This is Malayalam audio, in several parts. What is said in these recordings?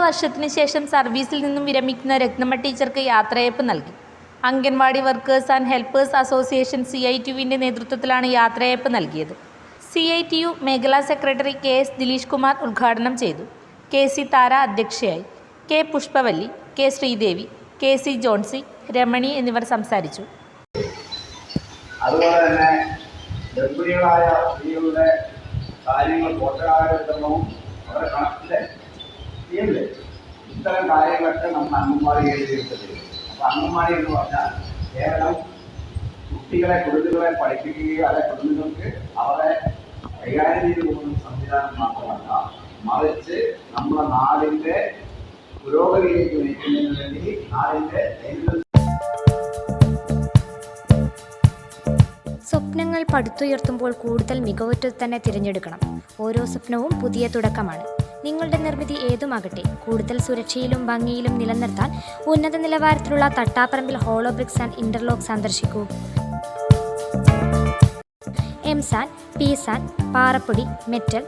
വർഷത്തിന് ശേഷം സർവീസിൽ നിന്നും വിരമിക്കുന്ന രത്നമ്മ ടീച്ചർക്ക് യാത്രയയപ്പ് നൽകി. Anganwadi workers and helpers association CITUവിൻ്റെ നേതൃത്വത്തിലാണ് യാത്രയയപ്പ് നൽകിയത്. CITU മേഖലാ സെക്രട്ടറി KS ദിലീഷ് കുമാർ ഉദ്ഘാടനം ചെയ്തു. KC താര അധ്യക്ഷയായി. K Pushpavalli, K Sridevi, KC Johnsy, Ramani എന്നിവർ സംസാരിച്ചു. അതുപോലെ തന്നെ ഗർഭിണികളായ സ്ത്രീകളുടെ കാര്യങ്ങൾ പോഷകാഹാരവും അവരുടെ കണക്കിലെ ചെയ്യല്ലേ, ഇത്തരം കാര്യങ്ങളൊക്കെ നമ്മൾ അംഗൻവാടി എഴുതിയെടുത്തത്. അപ്പോൾ അംഗൻവാടി എന്ന് പറഞ്ഞാൽ കേവലം കുട്ടികളെ പഠിപ്പിക്കുകയോ അല്ലെ കുടുംബങ്ങൾക്ക് അവരെ കൈകാര്യം ചെയ്തു പോകുന്ന സംവിധാനം മാത്രമല്ല, മറിച്ച് നമ്മുടെ നാടിൻ്റെ പുരോഗതിയിലേക്ക് നയിക്കുന്നതിന് വേണ്ടി നാടിൻ്റെ സ്വപ്നങ്ങൾ പടുത്തുയർത്തുമ്പോൾ കൂടുതൽ മികവുറ്റത് തന്നെ തിരഞ്ഞെടുക്കണം. ഓരോ സ്വപ്നവും പുതിയ തുടക്കമാണ്. നിങ്ങളുടെ നിർമ്മിതി ഏതുമാകട്ടെ, കൂടുതൽ സുരക്ഷയിലും ഭംഗിയിലും നിലനിർത്താൻ ഉന്നത നിലവാരത്തിലുള്ള Thattaparambil hollow bricks and interlock സന്ദർശിക്കൂ. എംസാൻ, പീസാൻ, പാറപ്പൊടി, മെറ്റൽ,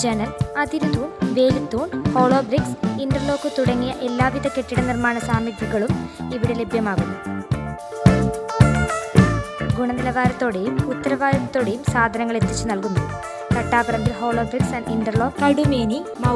ജനൽ, അതിരുതൂൺ, വേലിത്തൂൺ, ഹോളോ ബ്രിക്സ്, ഇന്റർലോക്ക് തുടങ്ങിയ എല്ലാവിധ കെട്ടിട നിർമ്മാണ സാമഗ്രികളും ഇവിടെ ലഭ്യമാകുന്നു. ഗുണനിലവാരത്തോടെയും ഉത്തരവാദിത്തത്തോടെയും സാധനങ്ങൾ എത്തിച്ചു നൽകുന്നു. Thattaparambil hollow bricks and interlock, Kadumeni, Mau